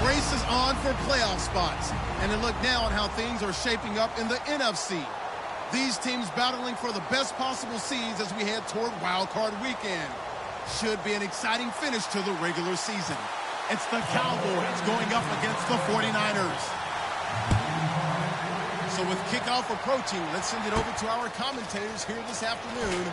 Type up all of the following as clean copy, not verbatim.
race is on for playoff spots. And a look now at how things are shaping up in the NFC. These teams battling for the best possible seeds as we head toward Wild Card Weekend. Should be an exciting finish to the regular season. It's the Cowboys going up against the 49ers. So with kickoff approaching, let's send it over to our commentators here this afternoon,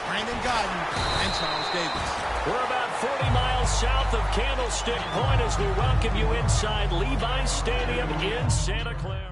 Brandon Godden and Charles Davis. We're about 40 miles south of Candlestick Point as we welcome you inside Levi's Stadium in Santa Clara.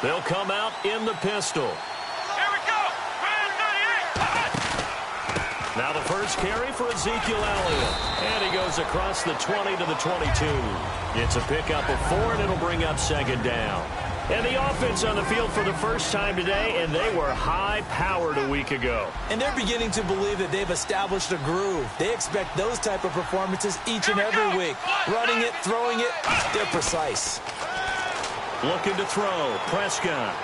They'll come out in the pistol. Here we go. 38. Now the first carry for Ezekiel Elliott. And he goes across the 20 to the 22. It's a pickup of 4, and it'll bring up second down. And the offense on the field for the first time today, and they were high-powered a week ago. And they're beginning to believe that they've established a groove. They expect those type of performances each and every week. Running it, throwing it, they're precise. Looking to throw. Prescott.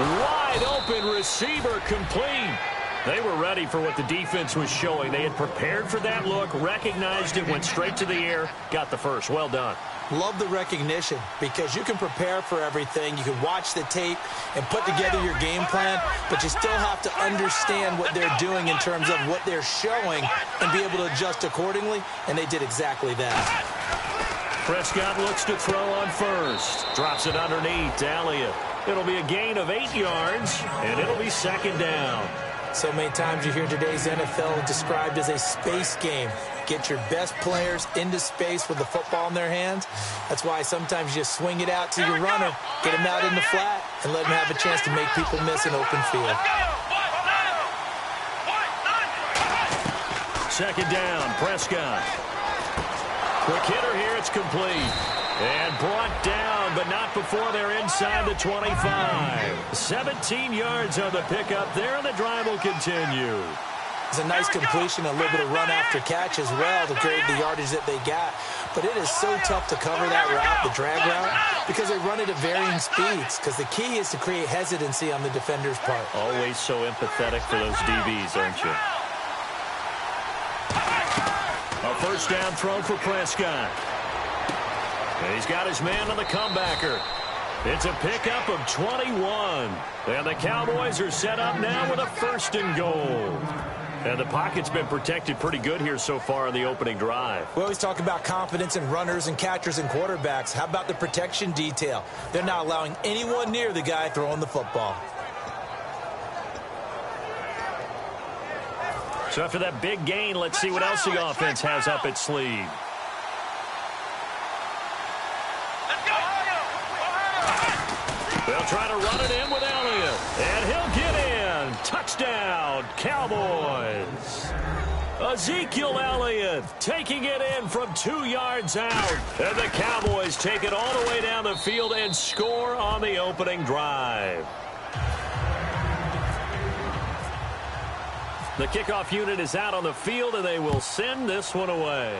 Wide open receiver complete. They were ready for what the defense was showing. They had prepared for that look, recognized it, went straight to the air, got the first. Well done. Love the recognition because you can prepare for everything. You can watch the tape and put together your game plan, but you still have to understand what they're doing in terms of what they're showing and be able to adjust accordingly, and they did exactly that. Prescott looks to throw on first. Drops it underneath to Elliott. It'll be a gain of 8 yards, and it'll be second down. So many times you hear today's NFL described as a space game. Get your best players into space with the football in their hands. That's why sometimes you swing it out to your runner, get him out in the flat, and let him have a chance to make people miss an open field. Second down, Prescott. Quick hitter here, it's complete. And brought down, but not before they're inside the 25. 17 yards on the pickup there, and the drive will continue. It's a nice completion, a little bit of run after catch as well to create the yardage that they got. But it is so tough to cover that route, the drag route, because they run it at varying speeds. Because the key is to create hesitancy on the defender's part. Always so empathetic for those DBs, aren't you? A first down throw for Prescott. He's got his man on the comebacker. It's a pickup of 21. And the Cowboys are set up now with a first and goal. And the pocket's been protected pretty good here so far in the opening drive. We always talk about confidence in runners and catchers and quarterbacks. How about the protection detail? They're not allowing anyone near the guy throwing the football. So after that big gain, let's see what else the offense has up its sleeve. They'll try to run it in with Elliott. And he'll get in. Touchdown, Cowboys. Ezekiel Elliott taking it in from 2 yards out. And the Cowboys take it all the way down the field and score on the opening drive. The kickoff unit is out on the field, and they will send this one away.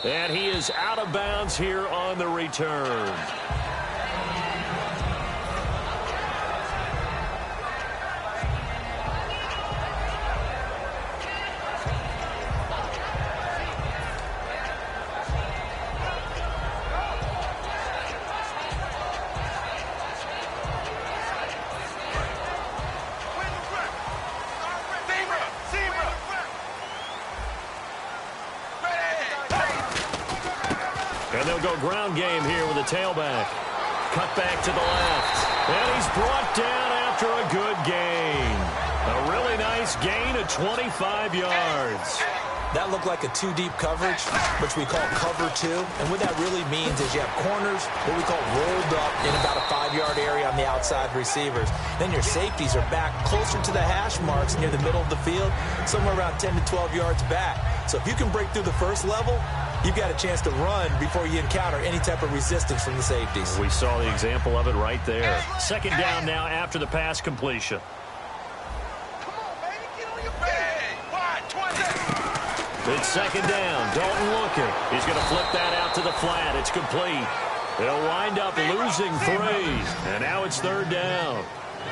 And he is out of bounds here on the return. And they'll go ground game here with a tailback. Cut back to the left. And he's brought down after a good gain. A really nice gain of 25 yards. That looked like a two-deep coverage, which we call cover two. And what that really means is you have corners, what we call rolled up in about a 5-yard area on the outside receivers. Then your safeties are back closer to the hash marks near the middle of the field, somewhere around 10 to 12 yards back. So if you can break through the first level, you've got a chance to run before you encounter any type of resistance from the safeties. We saw the example of it right there. Second down now after the pass completion. It's second down. Dalton looking. He's going to flip that out to the flat. It's complete. They'll wind up losing 3. And now it's third down.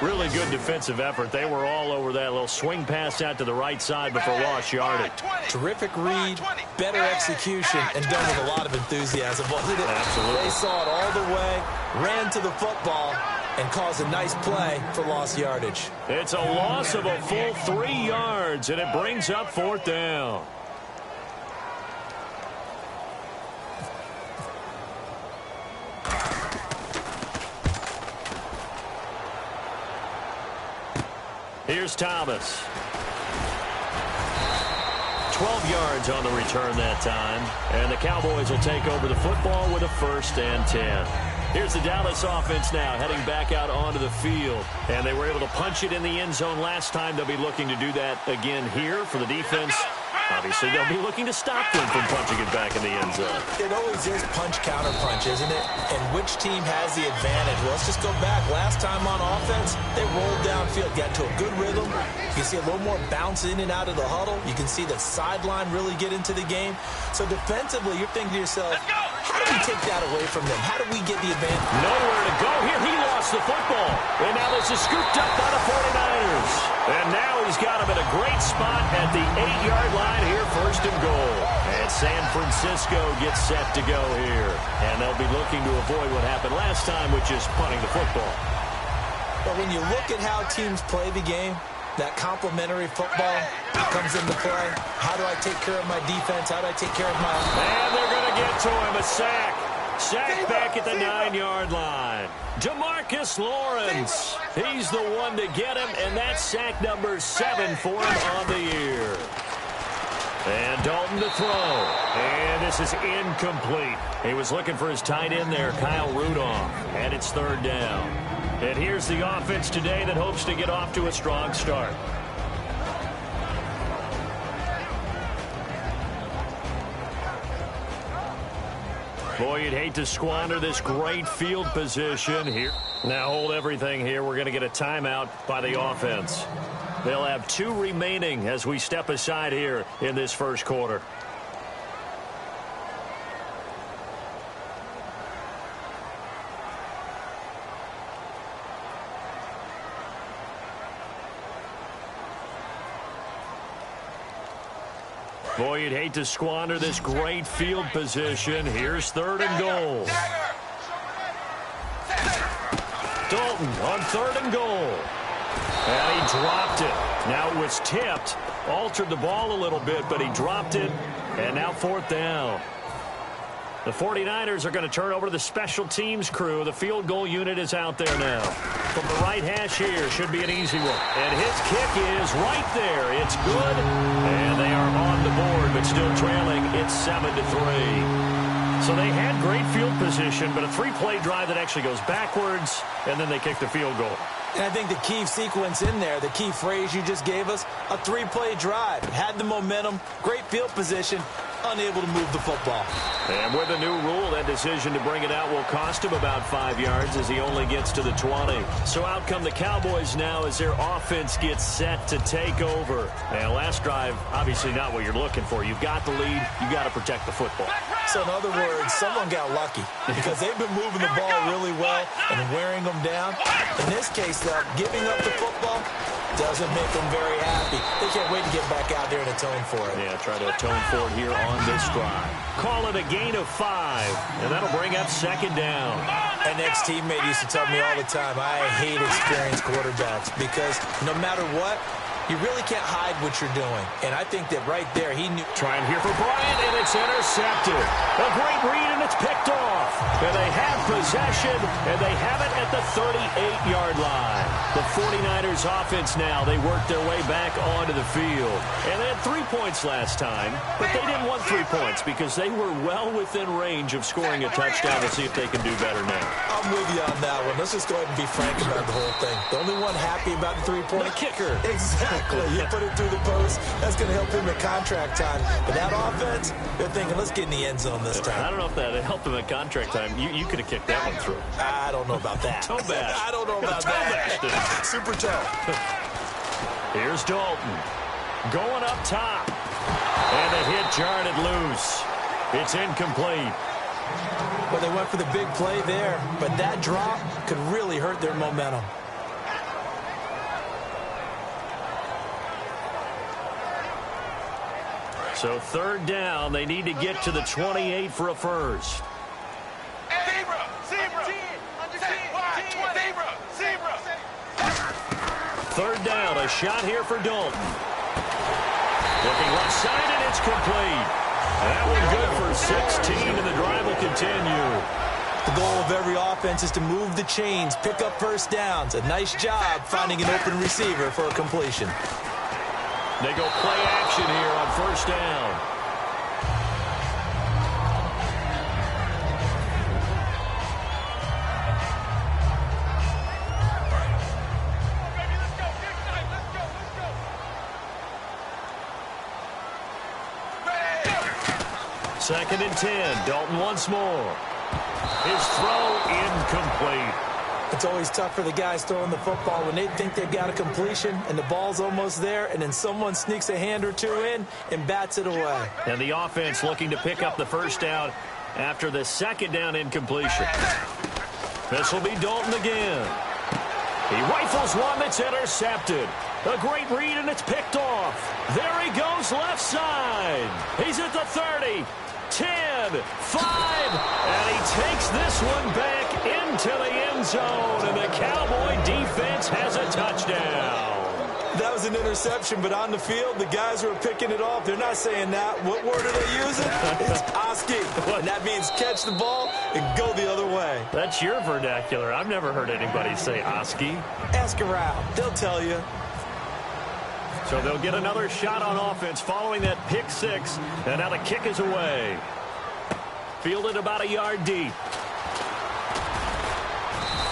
Really good defensive effort. They were all over that little swing pass out to the right side before lost yardage. Terrific read, better execution, and done with a lot of enthusiasm. Absolutely. They saw it all the way, ran to the football, and caused a nice play for lost yardage. It's a loss of a full 3 yards, and it brings up fourth down. Here's Thomas. 12 yards on the return that time. And the Cowboys will take over the football with a 1st and 10. Here's the Dallas offense now heading back out onto the field. And they were able to punch it in the end zone last time. They'll be looking to do that again here for the defense. Obviously, they'll be looking to stop them from punching it back in the end zone. It always is punch-counter-punch, isn't it? And which team has the advantage? Well, let's just go back. Last time on offense, they rolled downfield, got to a good rhythm. You can see a little more bounce in and out of the huddle. You can see the sideline really get into the game. So defensively, you're thinking to yourself, how do we take that away from them? How do we get the advantage? Nowhere to go. Here he lost the football. And now this is scooped up by the 49ers. And now he's got him in a great spot at the 8-yard line here, 1st and goal. And San Francisco gets set to go here. And they'll be looking to avoid what happened last time, which is punting the football. But when you look at how teams play the game, that complementary football comes into play. How do I take care of my defense? How do I take care of my... And they're going to get to him. A sack. Sack back at the 9-yard line. DeMarcus Lawrence. He's the one to get him, and that's sack number 7 for him on the year. And Dalton to throw. And this is incomplete. He was looking for his tight end there, Kyle Rudolph. And it's third down. And here's the offense today that hopes to get off to a strong start. Boy, you'd hate to squander this great field position here. Now hold everything here. We're going to get a timeout by the offense. They'll have 2 remaining as we step aside here in this first quarter. Boy, you'd hate to squander this great field position. Here's 3rd and goal. Dalton on 3rd and goal. And he dropped it. Now it was tipped. Altered the ball a little bit, but he dropped it. And now 4th down. The 49ers are going to turn over to the special teams crew. The field goal unit is out there now. From the right hash here, should be an easy one. And his kick is right there. It's good. And they are on the board, but still trailing. It's 7-3. So they had great field position, but a 3-play drive that actually goes backwards, and then they kick the field goal. And I think the key sequence in there, the key phrase you just gave us, a 3-play drive. Had the momentum, great field position, unable to move the football. And with a new rule, that decision to bring it out will cost him about 5 yards as he only gets to the 20. So out come the Cowboys now as their offense gets set to take over. And last drive, obviously not what you're looking for. You've got the lead. You've got to protect the football. So in other words, someone got lucky because they've been moving the ball really well and wearing them down. In this case, though, giving up the football doesn't make them very happy. They can't wait to get back out there and atone for it. Yeah, try to atone for it here on this drive. Call it a gain of 5, and that'll bring up second down. An ex-teammate used to tell me all the time, I hate experienced quarterbacks because no matter what, you really can't hide what you're doing. And I think that right there, he knew. Trying here for Bryant, and it's intercepted. A great read, and it's picked off. And they have possession, and they have it at the 38-yard line. The 49ers offense now, they worked their way back onto the field. And they had 3 points last time, but they didn't want 3 points because they were well within range of scoring a touchdown. We'll see if they can do better now. I'm with you on that one. Let's just go ahead and be frank about the whole thing. The only one happy about the 3-point. The kicker. Exactly. You put it through the post. That's going to help him at contract time. But that offense, they're thinking, let's get in the end zone this time. I don't know if that helped him at contract time. You could have kicked that one through. I don't know about that. Toe bash. I don't know about that. Super toe. Here's Dalton. Going up top. And the hit jarred it loose. It's incomplete. Well, they went for the big play there, but that drop could really hurt their momentum. So third down, they need to get to the 28 for a first. Third down, a shot here for Dalton. Looking left side, and it's complete. That one good for 16, and the drive will continue. The goal of every offense is to move the chains, pick up first downs. A nice job finding an open receiver for a completion. They go play action here on first down. Second and 10. Dalton once more. His throw incomplete. It's always tough for the guys throwing the football when they think they've got a completion and the ball's almost there, and then someone sneaks a hand or two in and bats it away. And the offense looking to pick up the first down after the second down incompletion. This will be Dalton again. He rifles one that's intercepted. A great read, and it's picked off. There he goes left side. He's at the 30. 10, 5, and he takes this one back into the end zone, and the Cowboy defense has a touchdown. That was an interception, but on the field, the guys who are picking it off, they're not saying that. What word are they using? It's Oski, and that means catch the ball and go the other way. That's your vernacular. I've never heard anybody say Oski. Ask around. They'll tell you. So they'll get another shot on offense following that pick six. And now the kick is away. Fielded about a yard deep.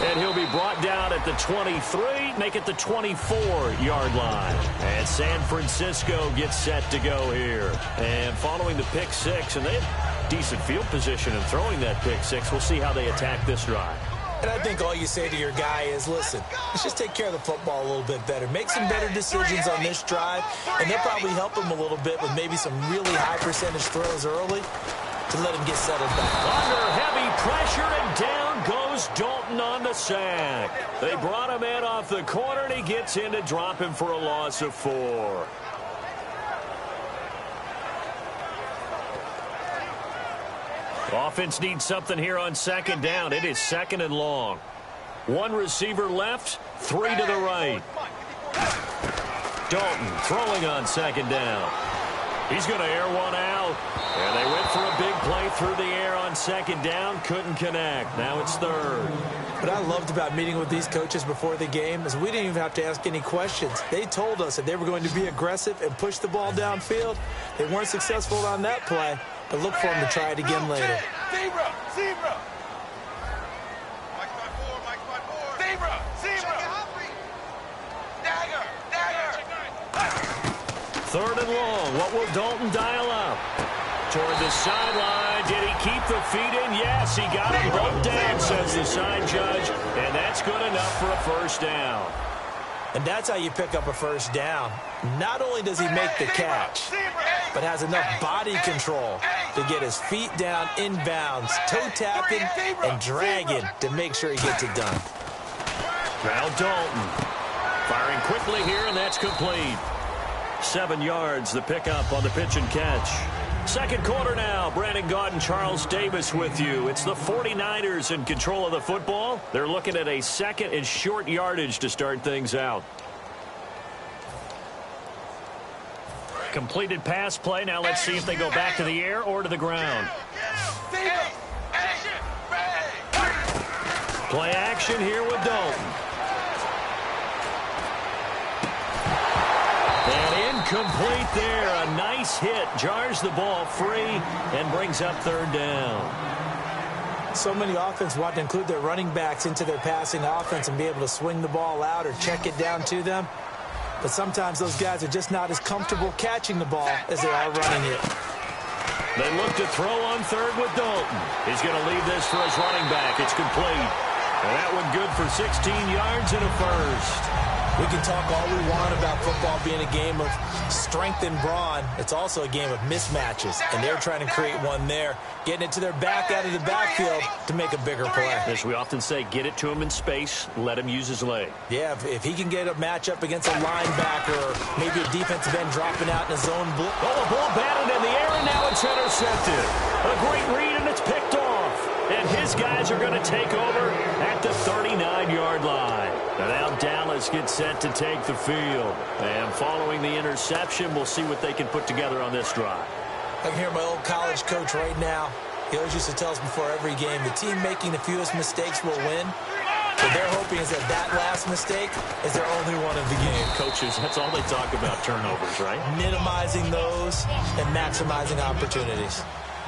And he'll be brought down at the 23, make it the 24-yard line. And San Francisco gets set to go here. And following the pick six, and they have decent field position in throwing that pick six. We'll see how they attack this drive. And I think all you say to your guy is, listen, let's just take care of the football a little bit better. Make some better decisions on this drive, and they'll probably help him a little bit with maybe some really high percentage throws early to let him get settled back. Under heavy pressure, and down goes Dalton on the sack. They brought him in off the corner, and he gets in to drop him for a loss of 4. Offense needs something here on second down. It is second and long. One receiver left, 3 to the right. Dalton throwing on second down. He's going to air one out. And they went for a big play through the air on second down. Couldn't connect. Now it's third. What I loved about meeting with these coaches before the game is we didn't even have to ask any questions. They told us that they were going to be aggressive and push the ball downfield. They weren't successful on that play, but look for them to try it again later. Zebra! Zebra! Mike by 4, Mike by 4. Zebra! Zebra! Dagger! Dagger! Third and long. What will Dalton dial up? toward the sideline. Did he keep the feet in? Yes, he got them both down, says the sign judge. And that's good enough for a first down. And that's how you pick up a first down. Not only does he make the catch, but has enough body control to get his feet down inbounds, toe tapping and dragging to make sure he gets it done. Now Dalton firing quickly here, and that's complete. 7 yards, the pickup on the pitch and catch. Second quarter now. Brandon Gaudin, Charles Davis with you. It's the 49ers in control of the football. They're looking at a second and short yardage to start things out. Completed pass play. Now let's see if they go back to the air or to the ground. Play action here with Dalton. And incomplete there. A nice hit. Jars the ball free and brings up third down. So many offenses want to include their running backs into their passing offense and be able to swing the ball out or check it down to them. But sometimes those guys are just not as comfortable catching the ball as they are running it. They look to throw on third with Dalton. He's going to leave this for his running back. It's complete. And that one good for 16 yards and a first. We can talk all we want about football being a game of strength and brawn. It's also a game of mismatches, and they're trying to create one there, getting it to their back out of the backfield to make a bigger play. As we often say, get it to him in space, let him use his leg. Yeah, if he can get a matchup against a linebacker or maybe a defensive end dropping out in a zone. Oh, the ball batted in the air, and now it's intercepted. A great read, and it's picked off. And his guys are going to take over at the 39-yard line. And now Dallas gets set to take the field. And following the interception, we'll see what they can put together on this drive. I can hear my old college coach right now. He always used to tell us before every game, the team making the fewest mistakes will win. What they're hoping is that last mistake is their only one of the game. Coaches, that's all they talk about, turnovers, right? Minimizing those and maximizing opportunities.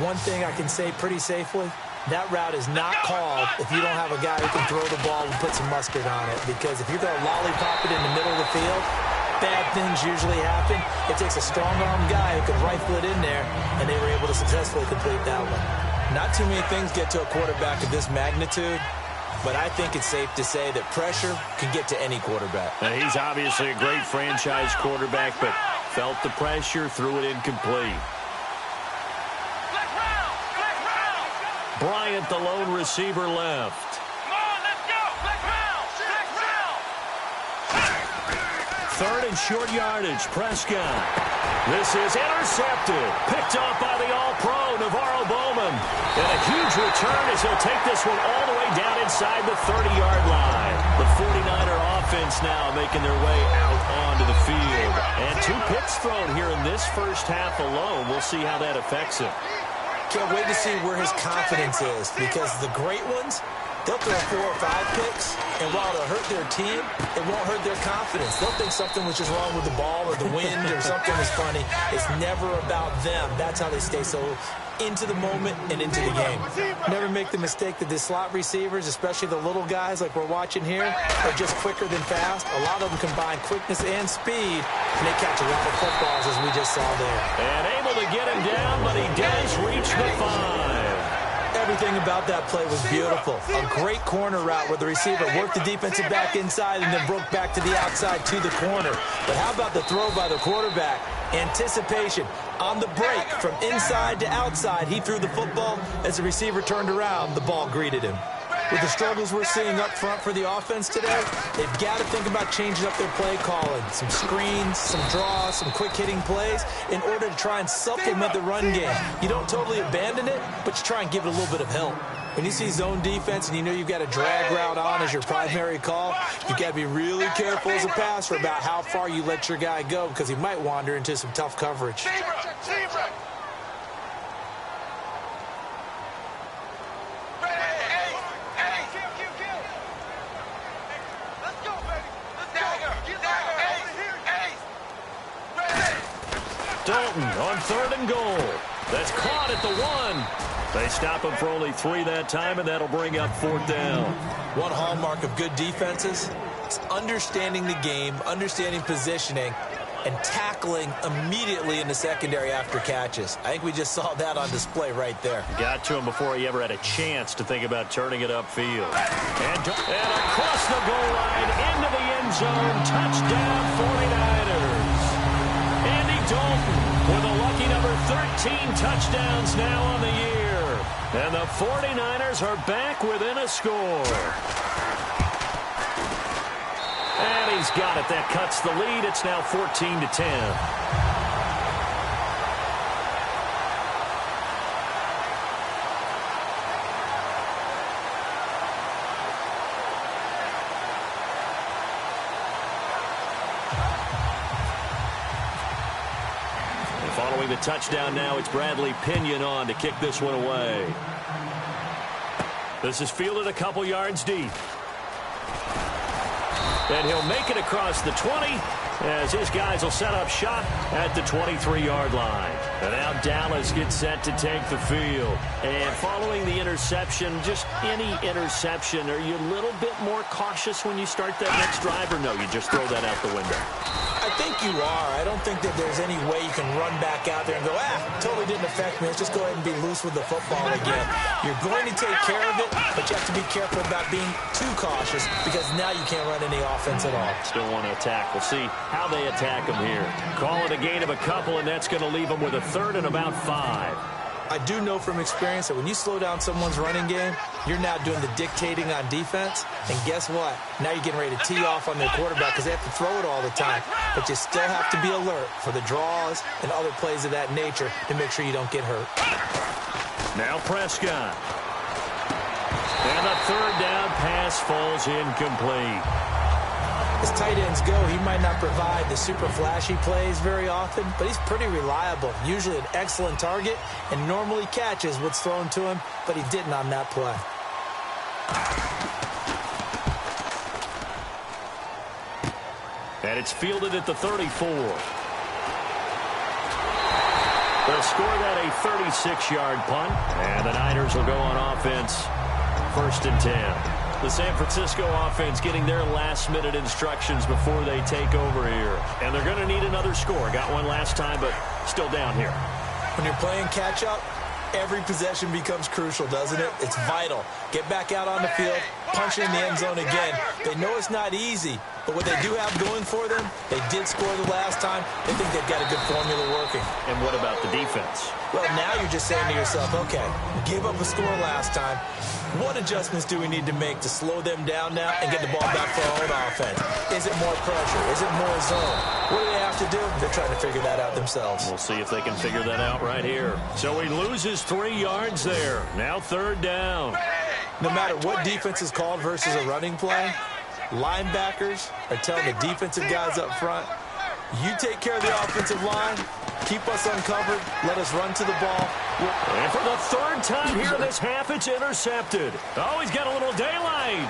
One thing I can say pretty safely, that route is not called if you don't have a guy who can throw the ball and put some mustard on it. Because if you're going to lollipop it in the middle of the field, bad things usually happen. It takes a strong-armed guy who can rifle it in there, and they were able to successfully complete that one. Not too many things get to a quarterback of this magnitude, but I think it's safe to say that pressure can get to any quarterback. Now, he's obviously a great franchise quarterback, but felt the pressure, threw it incomplete. Bryant, the lone receiver, left. Come on, let's go. Black round. Third and short yardage. Prescott. This is intercepted. Picked off by the all-pro, Navarro Bowman. And a huge return as he'll take this one all the way down inside the 30-yard line. The 49er offense now making their way out onto the field. And 2 picks thrown here in this first half alone. We'll see how that affects him. Can't wait to see where his confidence is, because the great ones, they'll throw 4 or 5 picks, and while it'll hurt their team, it won't hurt their confidence. They'll think something was just wrong with the ball or the wind or something was funny. It's never about them. That's how they stay so into the moment and into the game. Never make the mistake that the slot receivers, especially the little guys like we're watching here, are just quicker than fast. A lot of them combine quickness and speed, and they catch a lot of footballs, as we just saw there. And able to get him down, but he does reach the 5. Everything about that play was beautiful. A great corner route where the receiver worked the defensive back inside and then broke back to the outside to the corner. But how about the throw by the quarterback? Anticipation on the break from inside to outside. He threw the football. As the receiver turned around, the ball greeted him. With the struggles we're seeing up front for the offense today, they've got to think about changing up their play calling. Some screens, some draws, some quick-hitting plays in order to try and supplement the run game. You don't totally abandon it, but you try and give it a little bit of help. When you see zone defense and you know you've got a drag route on as your primary call, you've got to be really careful as a passer about how far you let your guy go, because he might wander into some tough coverage. Dalton on 3rd and goal. That's caught at the 1. They stop him for only 3 that time, and that'll bring up 4th down. One hallmark of good defenses is understanding the game, understanding positioning, and tackling immediately in the secondary after catches. I think we just saw that on display right there. Got to him before he ever had a chance to think about turning it upfield. And across the goal line, into the end zone, touchdown 49ers. Andy Dalton with a lucky number 13 touchdowns now on the year. And the 49ers are back within a score. And he's got it. That cuts the lead. It's now 14-10. Following the touchdown now, it's Bradley Pinion on to kick this one away. This is fielded a couple yards deep. And he'll make it across the 20 as his guys will set up shop at the 23-yard line. And now Dallas gets set to take the field. And following the interception, just any interception, are you a little bit more cautious when you start that next drive, or no, you just throw that out the window? I think you are. I don't think that there's any way you can run back out there and go, totally didn't affect me. Let's just go ahead and be loose with the football again. You're going to take care of it, but you have to be careful about being too cautious because now you can't run any offense at all. Still want to attack. We'll see how they attack them here. Call it a gain of a couple, and that's going to leave them with a third and about 5. I do know from experience that when you slow down someone's running game, you're now doing the dictating on defense. And guess what? Now you're getting ready to tee off on their quarterback because they have to throw it all the time. But you still have to be alert for the draws and other plays of that nature to make sure you don't get hurt. Now Prescott. And the third down pass falls incomplete. As tight ends go, he might not provide the super flashy plays very often, but he's pretty reliable. Usually an excellent target and normally catches what's thrown to him, but he didn't on that play. And it's fielded at the 34. They'll score that a 36-yard punt, and the Niners will go on offense, 1st and 10. The San Francisco offense getting their last-minute instructions before they take over here. And they're going to need another score. Got one last time, but still down here. When you're playing catch-up, every possession becomes crucial, doesn't it? It's vital. Get back out on the field, punch in the end zone again. They know it's not easy, but what they do have going for them, they did score the last time. They think they've got a good formula working. And what about the defense? Well, now you're just saying to yourself, okay, we gave up a score last time. What adjustments do we need to make to slow them down now and get the ball back for our own offense? Is it more pressure? Is it more zone? What do they have to do? They're trying to figure that out themselves. We'll see if they can figure that out right here. So he loses 3 yards there. Now 3rd down. No matter what defense is called versus a running play, linebackers are telling the defensive guys up front, you take care of the offensive line, keep us uncovered, let us run to the ball. And for the 3rd time here this half, it's intercepted. Oh, he's got a little daylight.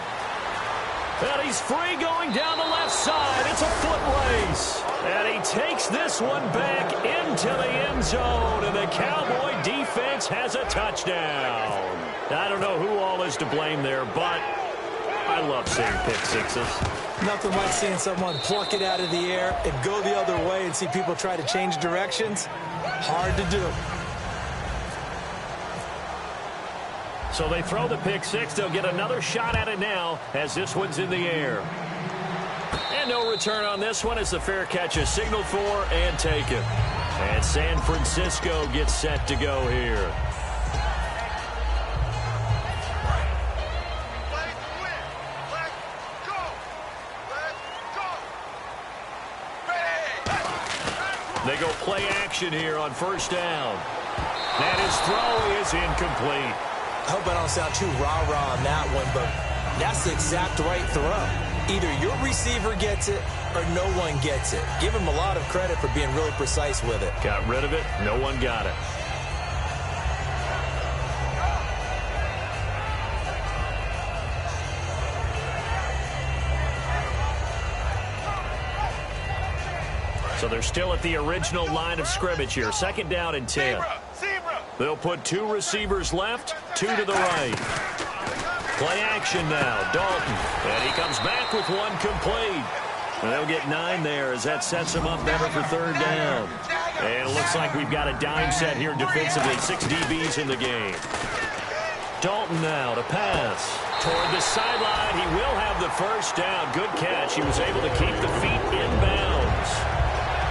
And he's free going down the left side. It's a foot race. And he takes this one back into the end zone. And the Cowboy defense has a touchdown. I don't know who all is to blame there, but I love seeing pick sixes. Nothing like seeing someone pluck it out of the air and go the other way and see people try to change directions. Hard to do. So they throw the pick six. They'll get another shot at it now as this one's in the air. And no return on this one as the fair catch is signaled for and taken. And San Francisco gets set to go here. They go play action here on 1st down. And his throw is incomplete. I hope I don't sound too rah-rah on that one, but that's the exact right throw. Either your receiver gets it or no one gets it. Give him a lot of credit for being really precise with it. Got rid of it. No one got it. So they're still at the original line of scrimmage here. 2nd down and 10. They'll put 2 receivers left, 2 to the right. Play action now. Dalton. And he comes back with one complete. And they'll get 9 there as that sets them up better for third down. And it looks like we've got a dime set here defensively. 6 DBs in the game. Dalton now to pass. Toward the sideline, he will have the first down. Good catch. He was able to keep the feet inbounds.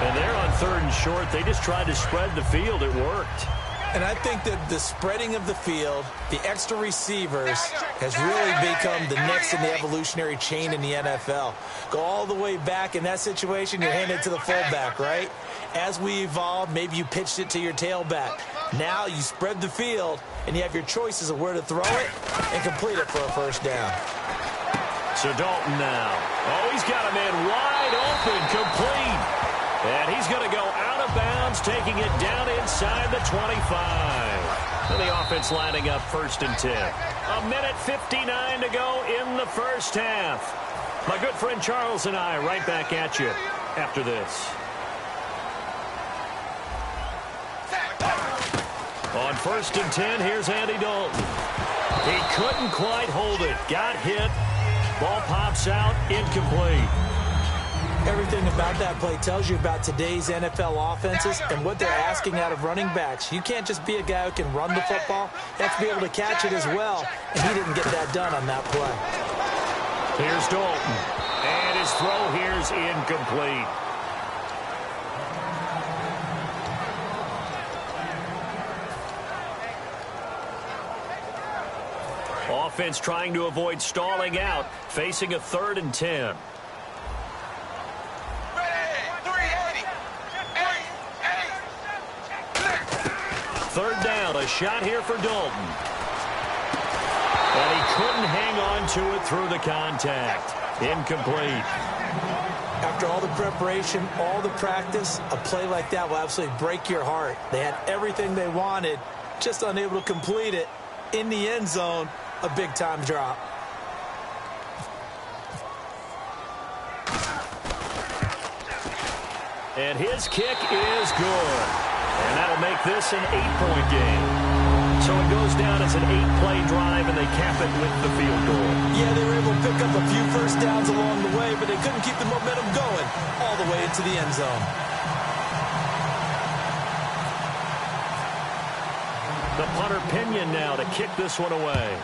And they're on 3rd and short. They just tried to spread the field. It worked. And I think that the spreading of the field, the extra receivers, has really become the next in the evolutionary chain in the NFL. Go all the way back in that situation, you're handed to the fullback, right? As we evolved, maybe you pitched it to your tailback. Now you spread the field, and you have your choices of where to throw it and complete it for a first down. So Dalton now. Oh, he's got a man wide open, complete. And he's going to go out of bounds, taking it down inside the 25. And the offense lining up 1st and 10. 1:59 to go in the first half. My good friend Charles and I right back at you after this. On 1st and 10, here's Andy Dalton. He couldn't quite hold it. Got hit. Ball pops out, incomplete. Everything about that play tells you about today's NFL offenses and what they're asking out of running backs. You can't just be a guy who can run the football. You have to be able to catch it as well, and he didn't get that done on that play. Here's Dalton, and his throw here's incomplete. Offense trying to avoid stalling out, facing a 3rd and 10. Third down, a shot here for Dalton. And he couldn't hang on to it through the contact. Incomplete. After all the preparation, all the practice, a play like that will absolutely break your heart. They had everything they wanted, just unable to complete it. In the end zone, a big-time drop. And his kick is good. And that'll make this an 8-point game. So it goes down as an 8-play drive, and they cap it with the field goal. Yeah, they were able to pick up a few first downs along the way, but they couldn't keep the momentum going all the way into the end zone. The punter Pinion now to kick this one away.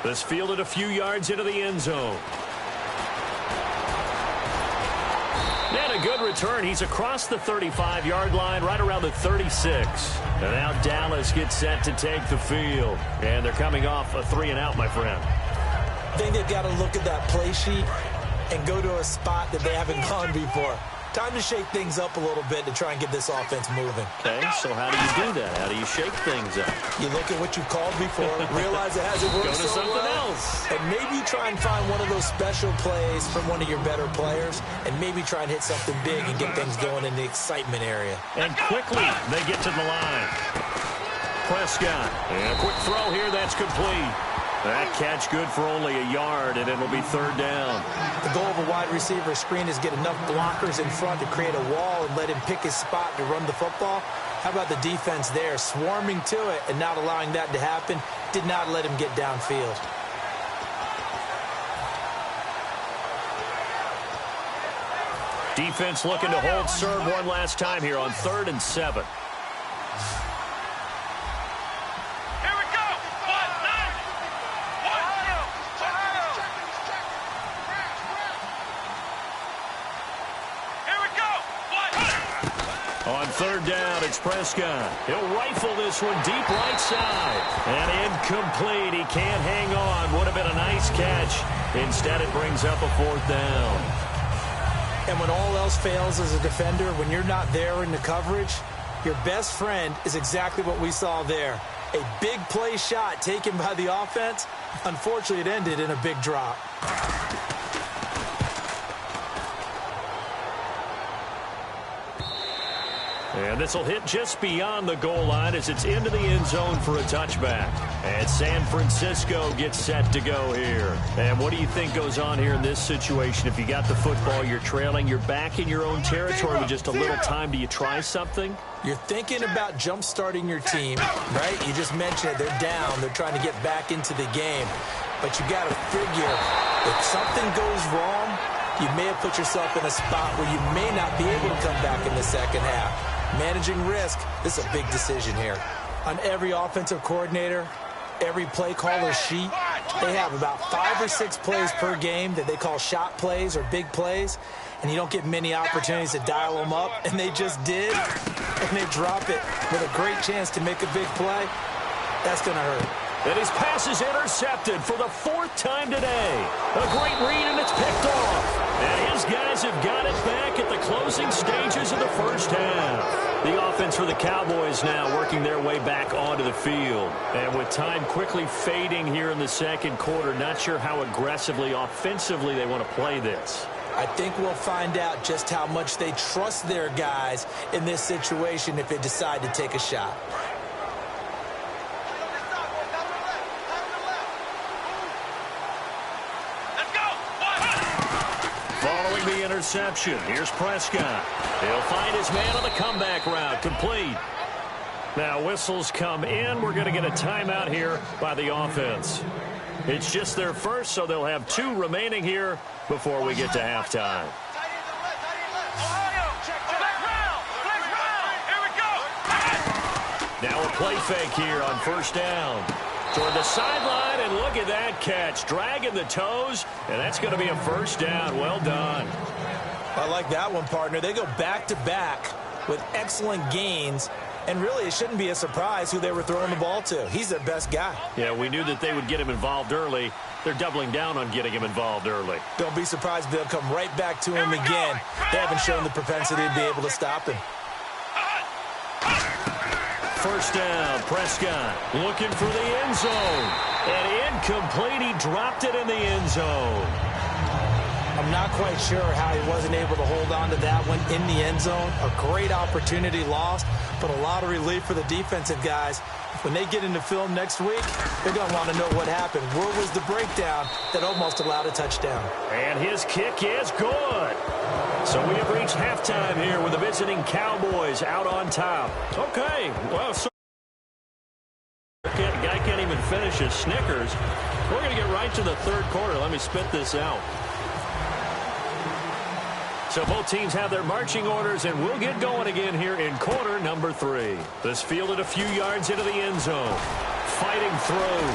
This fielded a few yards into the end zone. And a good return. He's across the 35-yard line, right around the 36. And now Dallas gets set to take the field. And they're coming off a 3-and-out, my friend. I think they've got to look at that play sheet and go to a spot that they haven't gone before. Time to shake things up a little bit to try and get this offense moving. Okay, so how do you do that? How do you shake things up? You look at what you called before, realize it hasn't worked Go to so something well, else. and maybe try and find one of those special plays from one of your better players, and maybe try and hit something big and get things going in the excitement area. And quickly, they get to the line. Prescott, and a quick throw here, that's complete. That catch good for only a yard, and it'll be third down. The goal of a wide receiver screen is get enough blockers in front to create a wall and let him pick his spot to run the football. How about the defense there, swarming to it and not allowing that to happen? Did not let him get downfield. Defense looking to hold serve one last time here on 3rd and 7. On third down, it's Prescott. He'll rifle this one deep right side. And incomplete. He can't hang on. Would have been a nice catch. Instead, it brings up a 4th down. And when all else fails as a defender, when you're not there in the coverage, your best friend is exactly what we saw there. A big play shot taken by the offense. Unfortunately, it ended in a big drop. And this will hit just beyond the goal line as it's into the end zone for a touchback. And San Francisco gets set to go here. And what do you think goes on here in this situation? If you got the football, you're trailing, you're back in your own territory with just a little time. Do you try something? You're thinking about jump-starting your team, right? You just mentioned it. They're down. They're trying to get back into the game. but you got to figure if something goes wrong, you may have put yourself in a spot where you may not be able to come back in the second half. Managing risk, this is a big decision here. On every offensive coordinator, every play caller sheet, they have about 5 or 6 plays per game that they call shot plays or big plays, and you don't get many opportunities to dial them up, and they just did, and they drop it with a great chance to make a big play. That's going to hurt. And his pass is intercepted for the 4th time today. A great read, and it's picked off. And his guys have got it back at the closing stages of the first half. The offense for the Cowboys now working their way back onto the field. And with time quickly fading here in the second quarter, not sure how aggressively, offensively they want to play this. I think we'll find out just how much they trust their guys in this situation if they decide to take a shot. Following the interception, here's Prescott. He'll find his man on the comeback route, complete. Now whistles come in. We're going to get a timeout here by the offense. It's just their first, so they'll have 2 remaining here before we get to halftime. Now a play fake here on first down. Toward the sideline, and look at that catch. Dragging the toes, and that's going to be a first down. Well done. I like that one, partner. They go back-to-back with excellent gains, and really it shouldn't be a surprise who they were throwing the ball to. He's their best guy. Yeah, we knew that they would get him involved early. They're doubling down on getting him involved early. Don't be surprised if they'll come right back to him again. They haven't shown the propensity to be able to stop him. First down, Prescott looking for the end zone. And incomplete, he dropped it in the end zone. I'm not quite sure how he wasn't able to hold on to that one in the end zone. A great opportunity lost, but a lot of relief for the defensive guys. When they get into film next week, they're going to want to know what happened. Where was the breakdown that almost allowed a touchdown? And his kick is good. So we have reached halftime here with the visiting Cowboys out on top. Okay, well, so guy can't even finish his Snickers. We're going to get right to the third quarter. Let me spit this out. So both teams have their marching orders, and we'll get going again here in quarter number 3. This fielded a few yards into the end zone. Fighting through.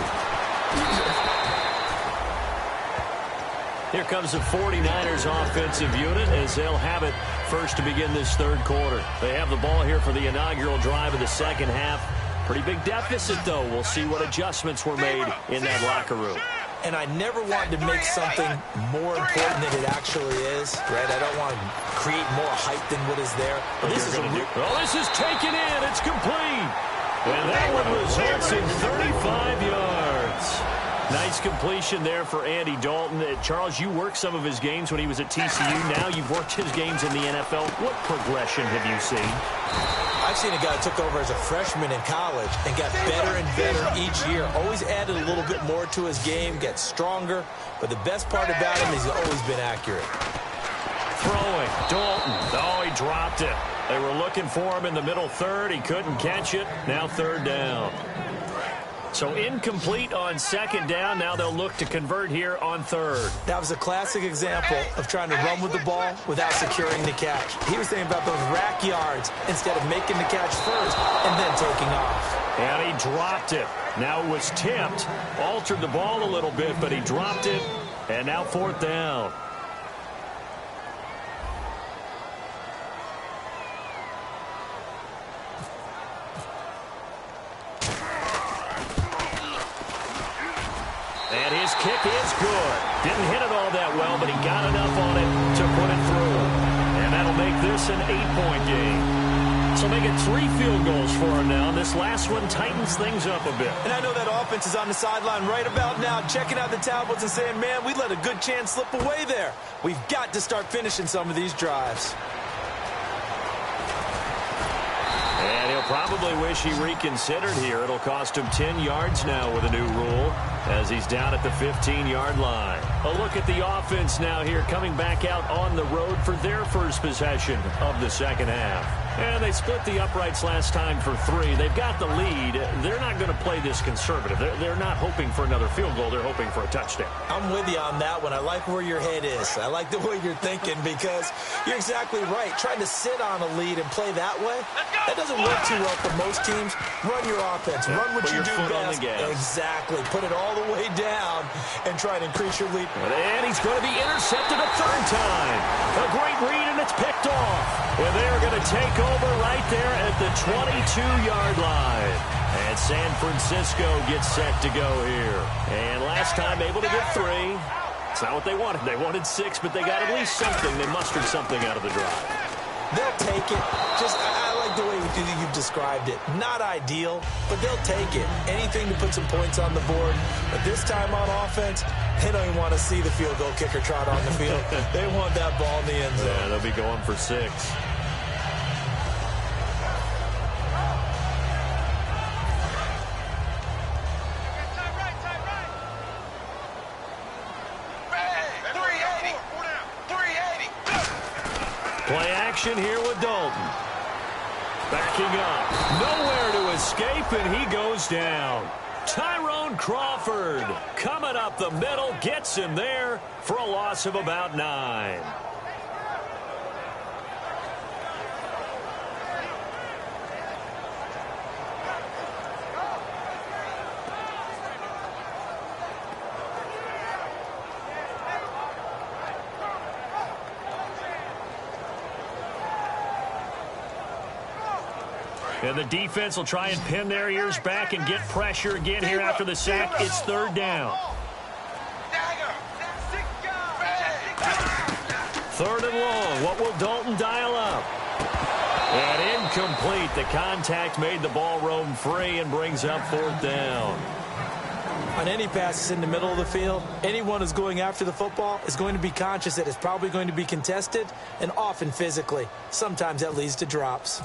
Here comes the 49ers offensive unit as they'll have it first to begin this third quarter. They have the ball here for the inaugural drive of the second half. Pretty big deficit, though. We'll see what adjustments were made in that locker room. And I never wanted to make something more important than it actually is, right? I don't want to create more hype than what is there. But this is this is taken in. It's complete. And that one results in 35 yards. Nice completion there for Andy Dalton. Charles, you worked some of his games when he was at TCU. Now you've worked his games in the NFL. What progression have you seen? I've seen a guy who took over as a freshman in college and got better and better each year. Always added a little bit more to his game, gets stronger. But the best part about him is he's always been accurate. Throwing, Dalton. Oh, he dropped it. They were looking for him in the middle third. He couldn't catch it. Now third down. So incomplete on second down. Now they'll look to convert here on third. That was a classic example of trying to run with the ball without securing the catch. He was thinking about those rack yards instead of making the catch first and then taking off. And he dropped it. Now it was tipped, altered the ball a little bit, but he dropped it. And now fourth down. And his kick is good. Didn't hit it all that well, but he got enough on it to put it through. And that'll make this an 8-point game. So make it 3 field goals for him now. This last one tightens things up a bit. And I know that offense is on the sideline right about now, checking out the tablets and saying, man, we let a good chance slip away there. We've got to start finishing some of these drives. And he'll probably wish he reconsidered here. It'll cost him 10 yards now with a new rule as he's down at the 15-yard line. A look at the offense now here, coming back out on the road for their first possession of the second half. And they split the uprights last time for 3. They've got the lead. They're not going to play this conservative. They're not hoping for another field goal. They're hoping for a touchdown. I'm with you on that one. I like where your head is. I like the way you're thinking because you're exactly right. Trying to sit on a lead and play that way, that doesn't work too well for most teams. Run your offense. Run what you do best. Exactly. Put it all the way down and try and increase your lead. And he's going to be intercepted a third time. A great read, and it's picked off. And they're going to take over right there at the 22-yard line. And San Francisco gets set to go here. And last time able to get 3. It's not what they wanted. They wanted 6, but they got at least something. They mustered something out of the drive. They'll take it. I like the way you described it. Not ideal, but they'll take it. Anything to put some points on the board. But this time on offense, they don't even want to see the field goal kicker trot on the field. They want that ball in the end zone. Yeah, they'll be going for 6. Play action here with Dalton. Backing up. Nowhere to escape, and he goes down. Tyrone Crawford coming up the middle, gets him there for a loss of about 9. And the defense will try and pin their ears back and get pressure again here after the sack. It's third down. Third and long. What will Dalton dial up? And incomplete. The contact made the ball roam free and brings up fourth down. On any passes in the middle of the field, anyone who's going after the football is going to be conscious that it's probably going to be contested and often physically. Sometimes that leads to drops.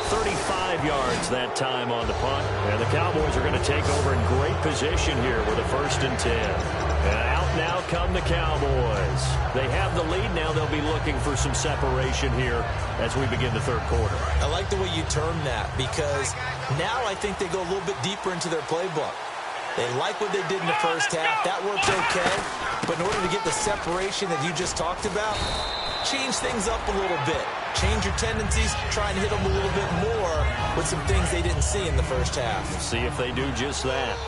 35 yards that time on the punt. And the Cowboys are going to take over in great position here with a 1st and 10. And out now come the Cowboys. They have the lead now. They'll be looking for some separation here as we begin the third quarter. I like the way you term that because now I think they go a little bit deeper into their playbook. They like what they did in the first half. That worked okay. But in order to get the separation that you just talked about, change things up a little bit. Change your tendencies. Try and hit them a little bit more with some things they didn't see in the first half. See if they do just that.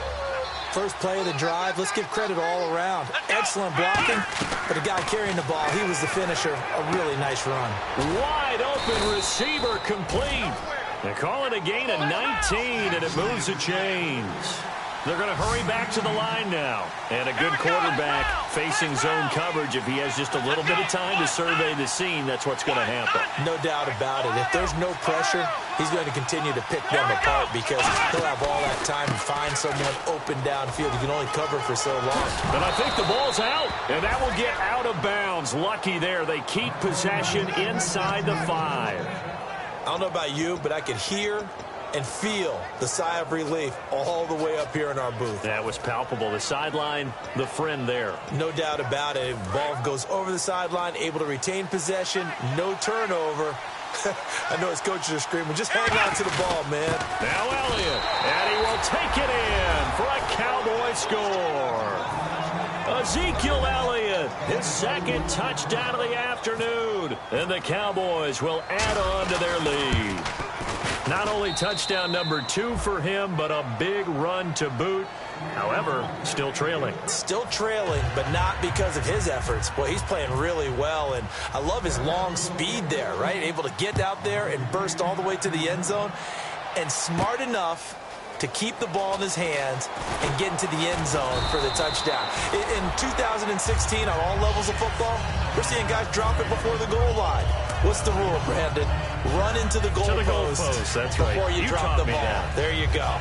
First play of the drive, let's give credit all around. Excellent blocking, but the guy carrying the ball, he was the finisher. A really nice run. Wide open receiver complete. They call it a gain of 19, and it moves the chains. They're going to hurry back to the line now. And a good quarterback facing zone coverage. If he has just a little bit of time to survey the scene, that's what's going to happen. No doubt about it. If there's no pressure, he's going to continue to pick them apart because he'll have all that time to find someone open downfield. You can only cover for so long. And I think the ball's out, and that will get out of bounds. Lucky there. They keep possession inside the 5. I don't know about you, but I could hear and feel the sigh of relief all the way up here in our booth. That was palpable. The sideline, the friend there. No doubt about it. Ball goes over the sideline, able to retain possession, no turnover. I know his coaches are screaming, just hang on to the ball, man. Now Elliott, and he will take it in for a Cowboy score. Ezekiel Elliott, his 2nd touchdown of the afternoon. And the Cowboys will add on to their lead. Not only touchdown number 2 for him, but a big run to boot. However, still trailing. Still trailing, but not because of his efforts. Boy, he's playing really well, and I love his long speed there, right? Able to get out there and burst all the way to the end zone, and smart enough to keep the ball in his hands and get into the end zone for the touchdown. In 2016, on all levels of football, we're seeing guys drop it before the goal line. What's the rule, Brandon? Run into the goal post. That's right. Before you drop the ball. That. There you go.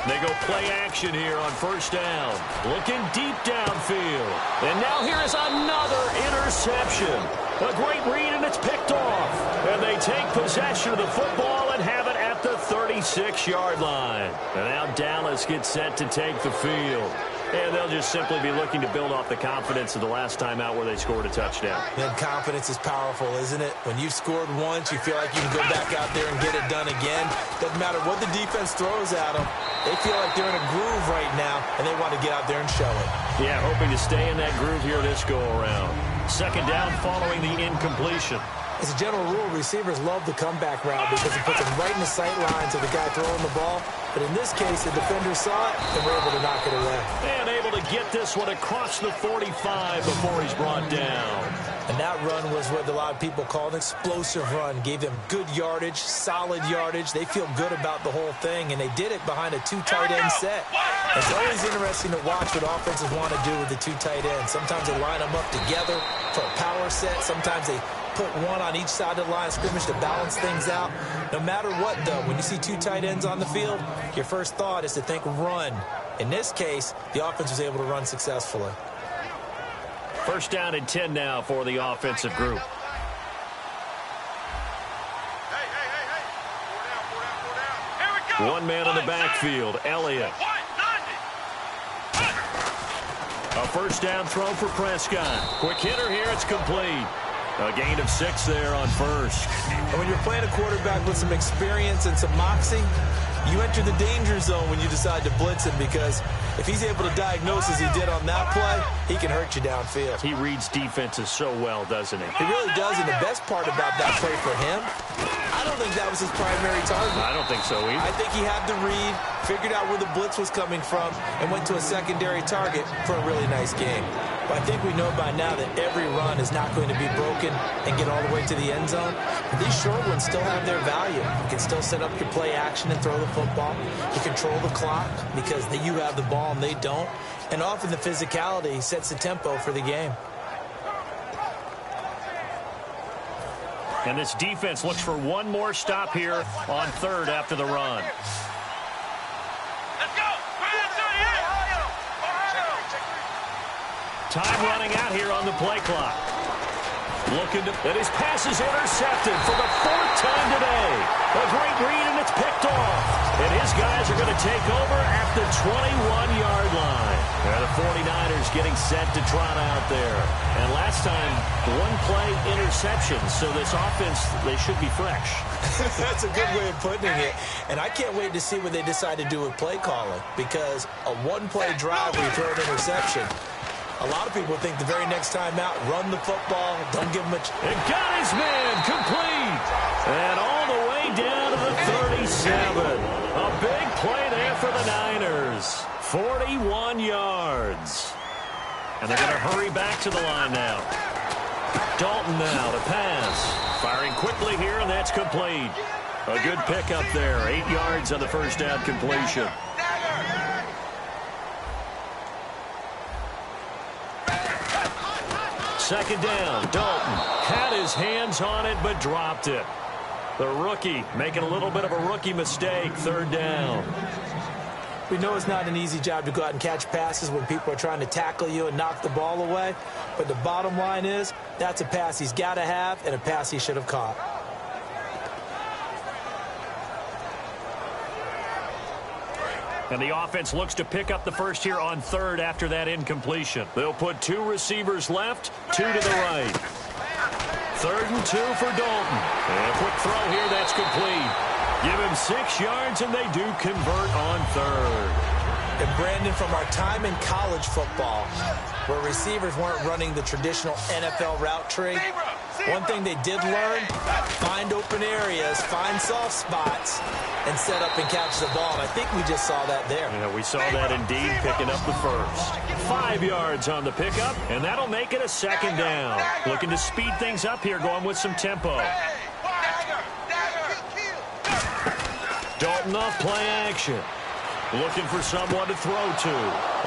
They go play action here on first down. Looking deep downfield. And now here is another interception. A great read, and it's picked off. And they take possession of the football and have it at the 36-yard line. And now Dallas gets set to take the field. And they'll just simply be looking to build off the confidence of the last time out where they scored a touchdown. And confidence is powerful, isn't it? When you've scored once, you feel like you can go back out there and get it done again. Doesn't matter what the defense throws at them. They feel like they're in a groove right now, and they want to get out there and show it. Yeah, hoping to stay in that groove here this go-around. Second down following the incompletion. As a general rule, receivers love the comeback route because it puts them right in the sight lines of the guy throwing the ball. But in this case, the defender saw it and were able to knock it away. And able to get this one across the 45 before he's brought down. And that run was what a lot of people call an explosive run. Gave them good yardage, solid yardage. They feel good about the whole thing, and they did it behind a two tight end set. It's always interesting to watch what offenses want to do with the two tight ends. Sometimes they line them up together for a power set. Sometimes they put one on each side of the line of scrimmage to balance things out. No matter what, though, when you see two tight ends on the field, your first thought is to think run. In this case, the offense was able to run successfully. First down and 10 now for the offensive group. Four down. One man in the backfield, Elliott. A first down throw for Prescott. Quick hitter here, it's complete. A gain of 6 there on first. And when you're playing a quarterback with some experience and some moxie, you enter the danger zone when you decide to blitz him, because if he's able to diagnose as he did on that play, he can hurt you downfield. He reads defenses so well, doesn't he? He really does, and the best part about that play for him, I don't think that was his primary target. I don't think so either. I think he had the read, figured out where the blitz was coming from, and went to a secondary target for a really nice game. But I think we know by now that every run is not going to be broken and get all the way to the end zone. But these short ones still have their value. You can still set up your play action and throw the football. You control the clock because you have the ball and they don't. And often the physicality sets the tempo for the game. And this defense looks for one more stop here on third after the run. Let's go. Time running out here on the play clock. Looking to, and his pass is intercepted for the 4th time today. A great read, and it's picked off. And his guys are going to take over at the 21-yard line. And the 49ers getting set to trot out there. And last time, one-play interception. So this offense, they should be fresh. That's a good way of putting it. And I can't wait to see what they decide to do with play calling, because a one-play drive where you throw an interception, a lot of people think the very next time out, run the football, don't give him a... And got his man complete. And all the way down to the 37. A big play there for the Niners. 41 yards. And they're going to hurry back to the line now. Dalton now to pass. Firing quickly here, and that's complete. A good pickup there. 8 yards on the first down completion. Second down, Dalton had his hands on it but dropped it. The rookie making a little bit of a rookie mistake, third down. We know it's not an easy job to go out and catch passes when people are trying to tackle you and knock the ball away. But the bottom line is, that's a pass he's got to have and a pass he should have caught. And the offense looks to pick up the first here on third after that incompletion. They'll put 2 receivers left, 2 to the right. 3rd and 2 for Dalton. And a quick throw here, that's complete. Give him 6 yards, and they do convert on third. And Brandon, from our time in college football, where receivers weren't running the traditional NFL route tree, one thing they did learn, find open areas, find soft spots, and set up and catch the ball. And I think we just saw that there. Yeah, we saw that indeed, picking up the first. 5 yards on the pickup, and that'll make it a second down. Looking to speed things up here, going with some tempo. Dalton off play action. Looking for someone to throw to.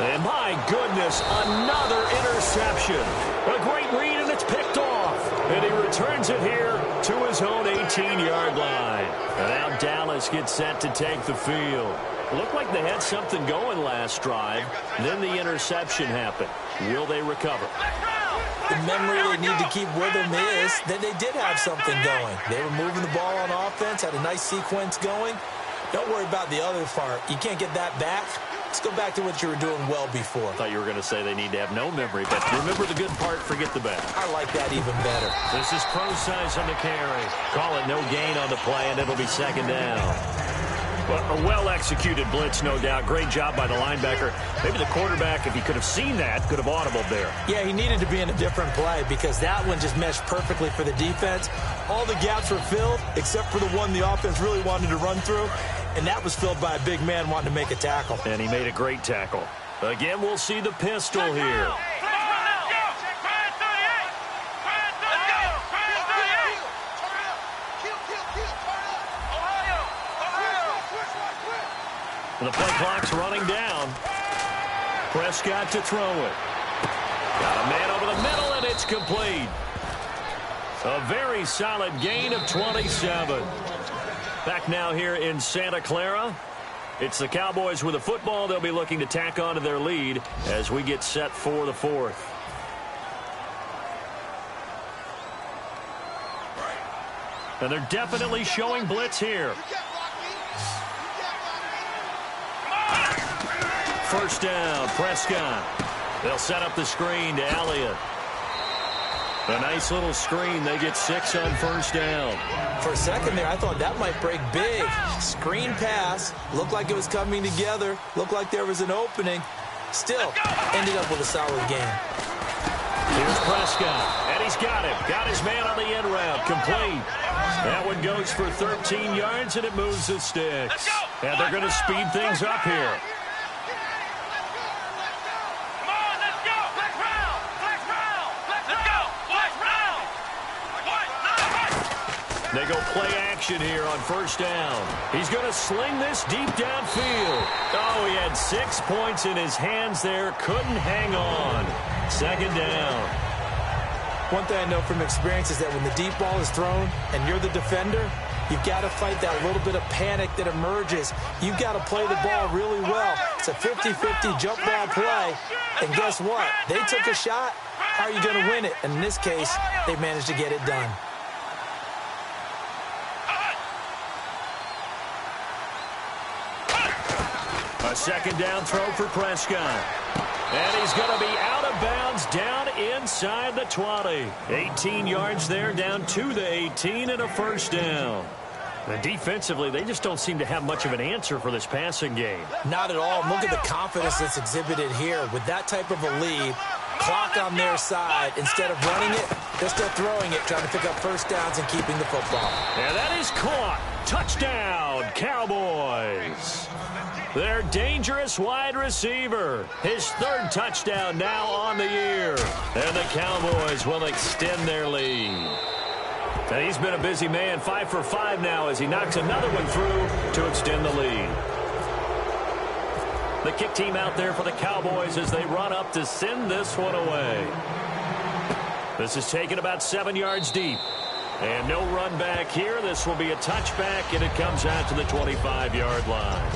And my goodness, another interception. A great read, and it's picked off. And he returns it here to his own 18-yard line. And now Dallas gets set to take the field. Looked like they had something going last drive. Then the interception happened. Will they recover? The memory they need to keep with them is that they did have something going. They were moving the ball on offense, had a nice sequence going. Don't worry about the other part. You can't get that back. Let's go back to what you were doing well before. I thought you were going to say they need to have no memory, but remember the good part, forget the bad. I like that even better. This is Procise on the carry. Call it no gain on the play, and it'll be second down. Well, a well-executed blitz, no doubt. Great job by the linebacker. Maybe the quarterback, if he could have seen that, could have audibled there. Yeah, he needed to be in a different play because that one just meshed perfectly for the defense. All the gaps were filled except for the one the offense really wanted to run through, and that was filled by a big man wanting to make a tackle. And he made a great tackle. Again, we'll see the pistol here. The play clock's running down. Prescott to throw it. Got a man over the middle, and it's complete. A very solid gain of 27. Back now here in Santa Clara. It's the Cowboys with the football. They'll be looking to tack on to their lead as we get set for the fourth. And they're definitely showing blitz here. First down, Prescott. They'll set up the screen to Elliott. A nice little screen. They get 6 on first down. For a second there, I thought that might break big. Screen pass. Looked like it was coming together. Looked like there was an opening. Still, ended up with a solid game. Here's Prescott, and he's got him. Got his man on the end route. Complete. That one goes for 13 yards, and it moves the sticks. And they're going to speed things up here. They go play action here on first down. He's going to sling this deep downfield. Oh, he had 6 points in his hands there. Couldn't hang on. Second down. One thing I know from experience is that when the deep ball is thrown and you're the defender, you've got to fight that little bit of panic that emerges. You've got to play the ball really well. It's a 50-50 jump ball play. And guess what? They took a shot. How are you going to win it? And in this case, they managed to get it done. A second down throw for Prescott. And he's going to be out of bounds down inside the 20. 18 yards there, down to the 18, and a first down. And defensively, they just don't seem to have much of an answer for this passing game. Not at all. Look at the confidence that's exhibited here. With that type of a lead, clock on their side, instead of running it, they're still throwing it, trying to pick up first downs and keeping the football. And that is caught. Touchdown, Cowboys. Their dangerous wide receiver. His 3rd touchdown now on the year. And the Cowboys will extend their lead. And he's been a busy man, 5 for 5 now as he knocks another one through to extend the lead. The kick team out there for the Cowboys as they run up to send this one away. This is taken about 7 yards deep. And no run back here. This will be a touchback, and it comes out to the 25-yard line.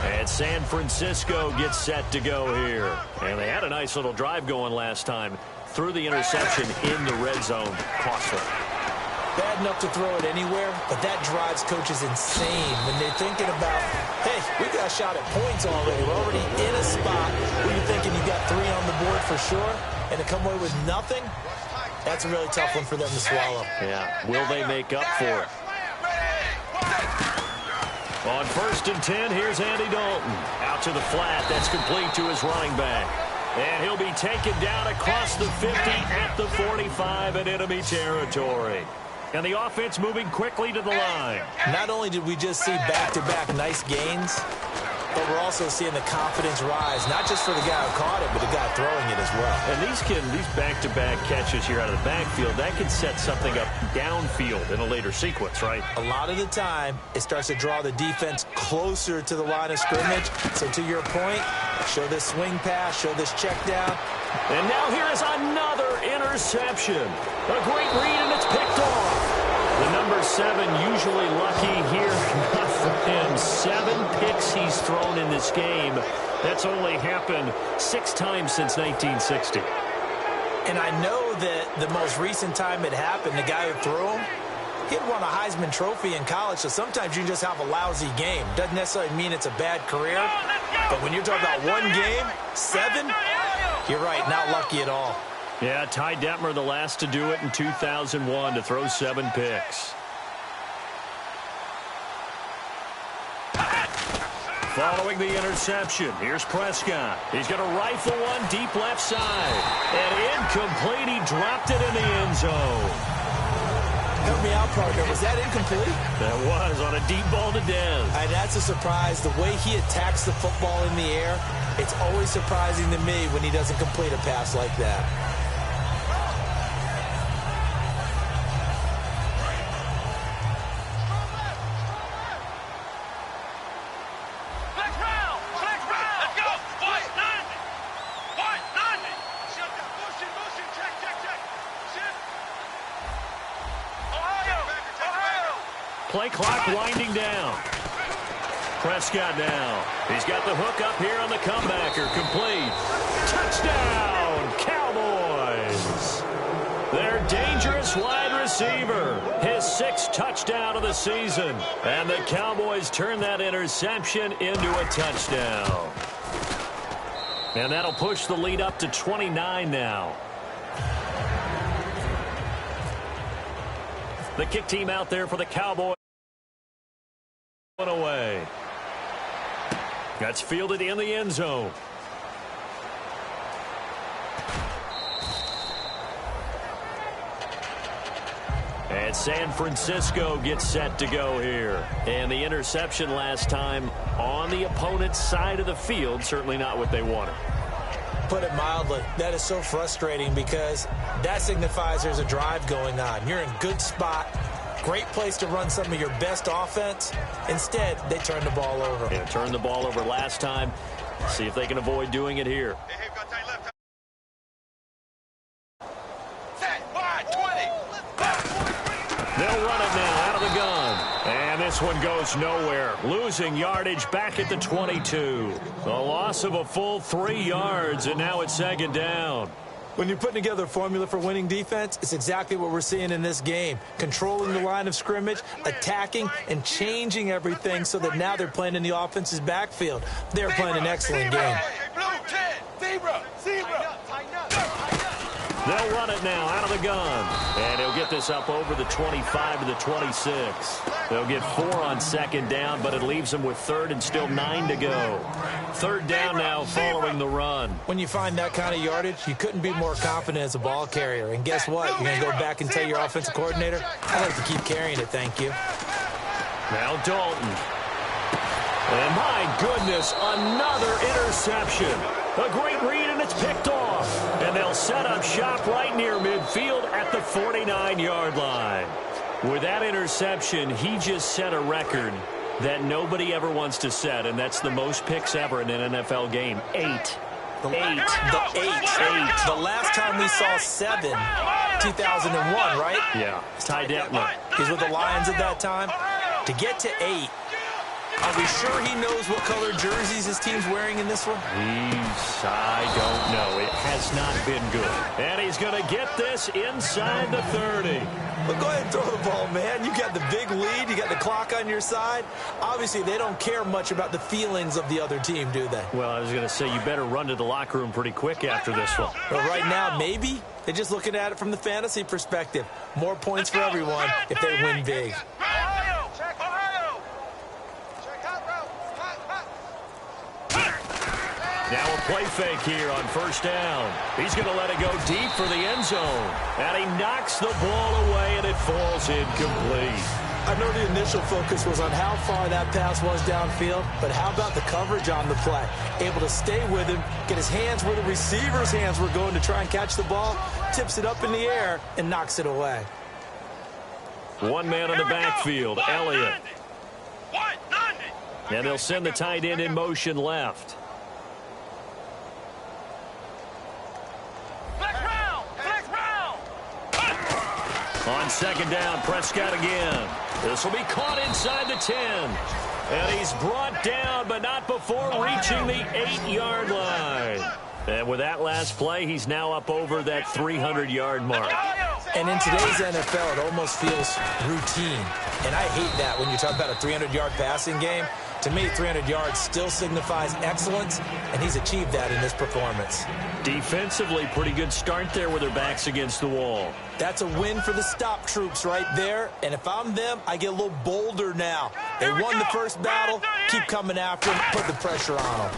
And San Francisco gets set to go here. And they had a nice little drive going last time. Threw the interception in the red zone. Costly. Bad enough to throw it anywhere, but that drives coaches insane when they're thinking about, hey, we got a shot at points already. We're already in a spot where you're thinking you got 3 on the board for sure, and to come away with nothing, that's a really tough one for them to swallow. Yeah, will they make up for it? On 1st and 10, here's Andy Dalton. Out to the flat. That's complete to his running back. And he'll be taken down across the 50 at the 45 in enemy territory. And the offense moving quickly to the line. Not only did we just see back-to-back nice gains, but we're also seeing the confidence rise, not just for the guy who caught it, but the guy throwing it as well. And these back-to-back catches here out of the backfield, that can set something up downfield in a later sequence, right? A lot of the time, it starts to draw the defense closer to the line of scrimmage. So to your point, show this swing pass, show this check down. And now here is another interception. A great read, and it's picked off. The number number 7 usually lucky here. Not for him. 7 picks he's thrown in this game. That's only happened 6 times since 1960. And I know that the most recent time it happened, the guy who threw him, he had won a Heisman Trophy in college, so sometimes you just have a lousy game. Doesn't necessarily mean it's a bad career, but when you're talking about one game, 7, you're right, not lucky at all. Yeah, Ty Detmer, the last to do it in 2001, to throw 7 picks. Following the interception, here's Prescott. He's going to rifle one deep left side. And incomplete, he dropped it in the end zone. Help me out, partner. Was that incomplete? That was on a deep ball to Dez. And that's a surprise. The way he attacks the football in the air, it's always surprising to me when he doesn't complete a pass like that. Play clock winding down. Prescott now. He's got the hook up here on the comebacker. Complete. Touchdown, Cowboys. Their dangerous wide receiver. His 6th touchdown of the season. And the Cowboys turn that interception into a touchdown. And that'll push the lead up to 29 now. The kick team out there for the Cowboys. Away. That's fielded in the end zone. And San Francisco gets set to go here. And the interception last time on the opponent's side of the field, certainly not what they wanted. Put it mildly, that is so frustrating because that signifies there's a drive going on. You're in a good spot. Great place to run some of your best offense. Instead, they turn the ball over. Yeah, turned the ball over last time. See if they can avoid doing it here. They'll run it now out of the gun. And this one goes nowhere. Losing yardage back at the 22. A loss of a full 3 yards, and now it's 2nd down. When you're putting together a formula for winning defense, it's exactly what we're seeing in this game. Controlling the line of scrimmage, attacking, and changing everything so that now they're playing in the offense's backfield. They're playing an excellent game. They'll run it now out of the gun. And he'll get this up over the 25 to the 26. They'll get 4 on 2nd down, but it leaves them with 3rd and still 9 to go. 3rd down now following the run. When you find that kind of yardage, you couldn't be more confident as a ball carrier. And guess what? You're going to go back and tell your offensive coordinator, I'd like to keep carrying it, thank you. Now Dalton. And my goodness, another interception. A great read, and it's picked off. And they'll set up shop right near midfield at the 49-yard line. With that interception, he just set a record that nobody ever wants to set, and that's the most picks ever in an NFL game. 8. The last time we saw 7, 2001, right? Yeah. Ty Detmer. He's with the Lions at that time. To get to 8, are we sure he knows what color jerseys his team's wearing in this one? I don't know. It has not been good. And he's going to get this inside the 30. Well, go ahead and throw the ball, man. You got the big lead. You got the clock on your side. Obviously, they don't care much about the feelings of the other team, do they? Well, I was going to say, you better run to the locker room pretty quick after this one. Well, right now, maybe. They're just looking at it from the fantasy perspective. More points for everyone if they win big. Now a play fake here on 1st down. He's going to let it go deep for the end zone. And he knocks the ball away, and it falls incomplete. I know the initial focus was on how far that pass was downfield, but how about the coverage on the play? Able to stay with him, get his hands where the receiver's hands were going to try and catch the ball, tips it up in the air, and knocks it away. One man in the backfield, Elliott. And they'll send the tight end in motion left. On second down, Prescott again. This will be caught inside the 10. And he's brought down, but not before reaching the 8-yard line. And with that last play, he's now up over that 300-yard mark. And in today's NFL, it almost feels routine. And I hate that when you talk about a 300-yard passing game. To me, 300 yards still signifies excellence, and he's achieved that in this performance. Defensively, pretty good start there with their backs against the wall. That's a win for the stop troops right there. And if I'm them, I get a little bolder now. They won the first battle. Keep coming after them. Put the pressure on them.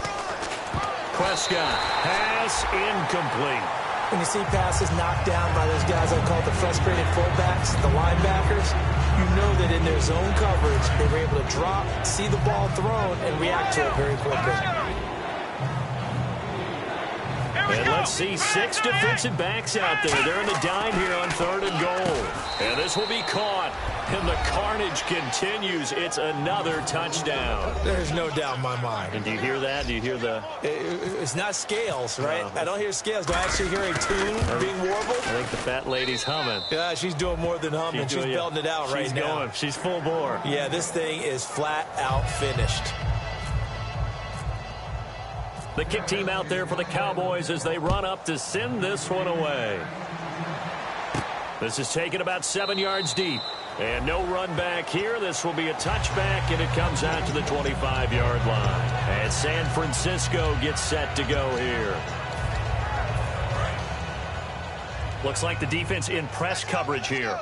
Prescott, pass incomplete. When you see passes knocked down by those guys I call the frustrated fullbacks, the linebackers, you know that in their zone coverage, they were able to drop, see the ball thrown, and react to it very quickly. And let's see 6 defensive backs out there. They're in the dime here on 3rd and goal. And this will be caught. And the carnage continues. It's another touchdown. There's no doubt in my mind. And do you hear that? Do you hear the... It's not scales, right? No. I don't hear scales. Do I actually hear a tune being warbled? I think the fat lady's humming. Yeah, she's doing more than humming. She's belting it out right now. She's going. She's full bore. Yeah, this thing is flat out finished. The kick team out there for the Cowboys as they run up to send this one away. This is taken about 7 yards deep. And no run back here. This will be a touchback, and it comes out to the 25-yard line. And San Francisco gets set to go here. Looks like the defense in press coverage here.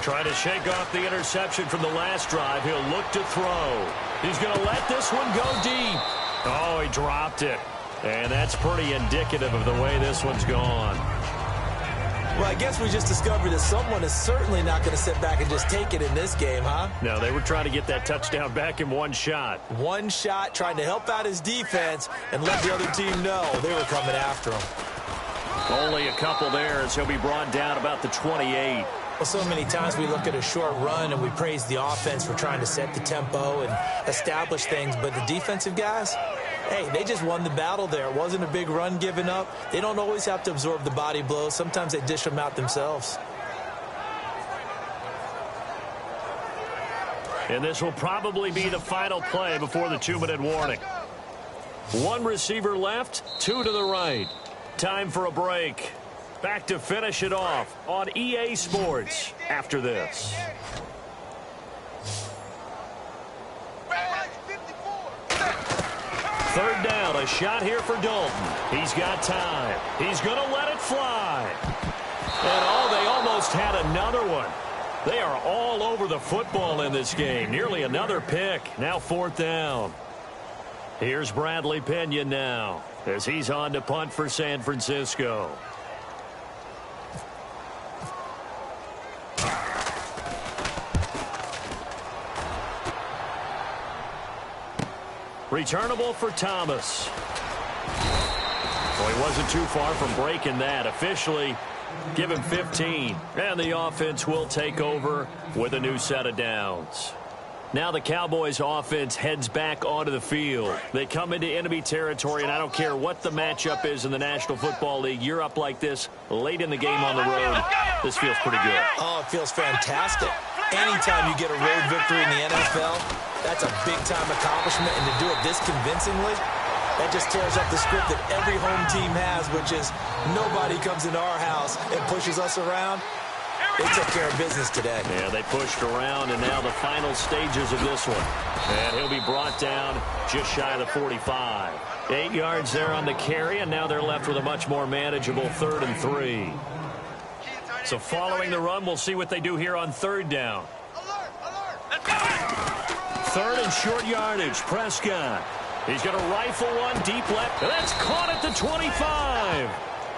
Trying to shake off the interception from the last drive. He'll look to throw. He's going to let this one go deep. Oh, he dropped it. And that's pretty indicative of the way this one's gone. Well, I guess we just discovered that someone is certainly not going to sit back and just take it in this game, huh? No, they were trying to get that touchdown back in one shot. One shot, trying to help out his defense and let the other team know they were coming after him. Only a couple there as he'll be brought down about the 28. Well, so many times we look at a short run and we praise the offense for trying to set the tempo and establish things, but the defensive guys, hey, they just won the battle there. It wasn't a big run given up. They don't always have to absorb the body blows. Sometimes they dish them out themselves. And this will probably be the final play before the 2-minute warning. 1 receiver left, 2 to the right. Time for a break. Back to finish it off on EA Sports after this. Third down, a shot here for Dalton. He's got time. He's going to let it fly. And they almost had another one. They are all over the football in this game. Nearly another pick. Now 4th down. Here's Bradley Pinion now as he's on to punt for San Francisco. Returnable for Thomas. Well, he wasn't too far from breaking that. Officially, give him 15. And the offense will take over with a new set of downs. Now the Cowboys offense heads back onto the field. They come into enemy territory, and I don't care what the matchup is in the National Football League. You're up like this late in the game on the road. This feels pretty good. Oh, it feels fantastic. Anytime you get a road victory in the NFL, that's a big-time accomplishment, and to do it this convincingly, that just tears up the script that every home team has, which is nobody comes into our house and pushes us around. They took care of business today. Yeah, they pushed around, and now the final stages of this one. And he'll be brought down just shy of the 45. 8 yards there on the carry, and now they're left with a much more manageable 3rd and 3. So following the run, we'll see what they do here on 3rd down. 3rd and short yardage, Prescott. He's going to rifle one deep left. That's caught at the 25.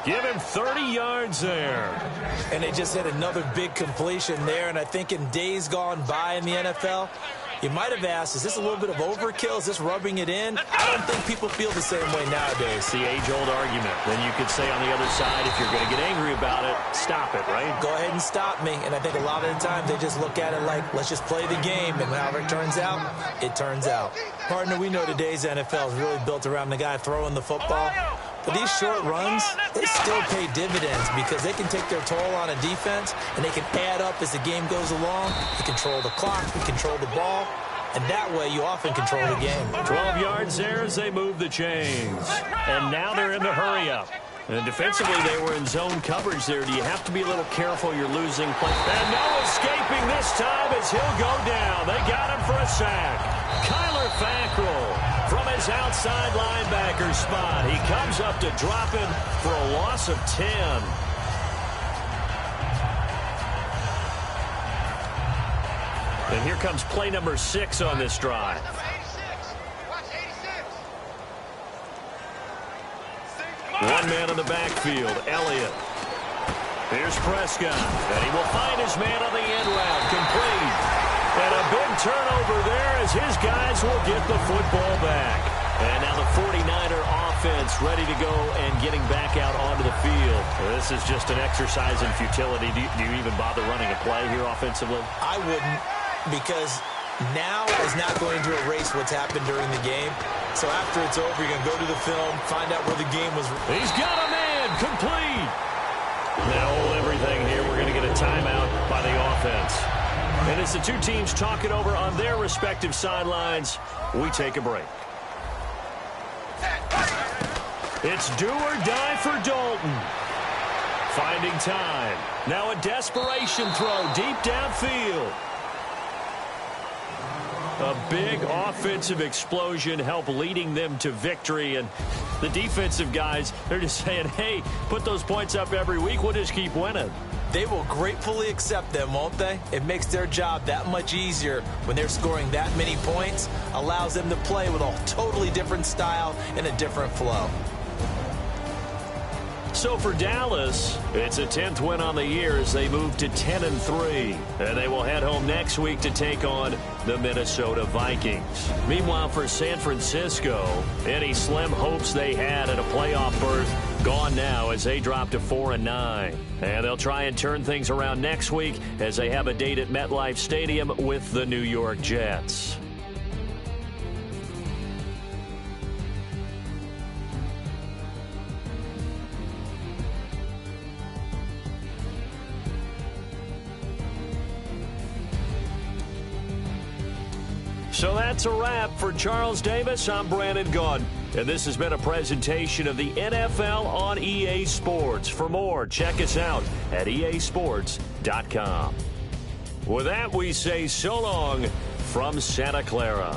Give him 30 yards there. And they just hit another big completion there. And I think in days gone by in the NFL, you might have asked, is this a little bit of overkill? Is this rubbing it in? I don't think people feel the same way nowadays. The age-old argument. Then you could say on the other side, if you're going to get angry about it, stop it, right? Go ahead and stop me. And I think a lot of the time they just look at it like, let's just play the game. And however it turns out, it turns out. Partner, we know today's NFL is really built around the guy throwing the football. But these short runs, they still pay dividends because they can take their toll on a defense, and they can add up as the game goes along. You control the clock, you control the ball, and that way you often control the game. 12 yards there as they move the chains. And now they're in the hurry-up. And defensively, they were in zone coverage there. Do you have to be a little careful? You're losing play. And no escaping this time as he'll go down. They got him for a sack. Kyler Fackrell from his outside linebacker spot. He comes up to drop him for a loss of 10. And here comes play number 6 on this drive. One man in the backfield, Elliott. Here's Prescott, and he will find his man on the end route, complete. And a big turnover there as his guys will get the football back. And now the 49er offense ready to go and getting back out onto the field. This is just an exercise in futility. Do you even bother running a play here offensively? I wouldn't, because now is not going to erase what's happened during the game. So after it's over, you're going to go to the film, find out where the game was. He's got a man, complete. Now hold everything here. We're going to get a timeout by the offense. And as the two teams talk it over on their respective sidelines, we take a break. It's do or die for Dalton. Finding time. Now a desperation throw deep downfield. A big offensive explosion helped leading them to victory. And the defensive guys, they're just saying, hey, put those points up every week. We'll just keep winning. They will gratefully accept them, won't they? It makes their job that much easier when they're scoring that many points. Allows them to play with a totally different style and a different flow. So for Dallas, it's a 10th win on the year as they move to 10-3. And they will head home next week to take on the Minnesota Vikings. Meanwhile, for San Francisco, any slim hopes they had at a playoff berth gone now as they drop to 4-9. And they'll try and turn things around next week as they have a date at MetLife Stadium with the New York Jets. So that's a wrap. For Charles Davis, I'm Brandon Gaudin. And this has been a presentation of the NFL on EA Sports. For more, check us out at easports.com. With that, we say so long from Santa Clara.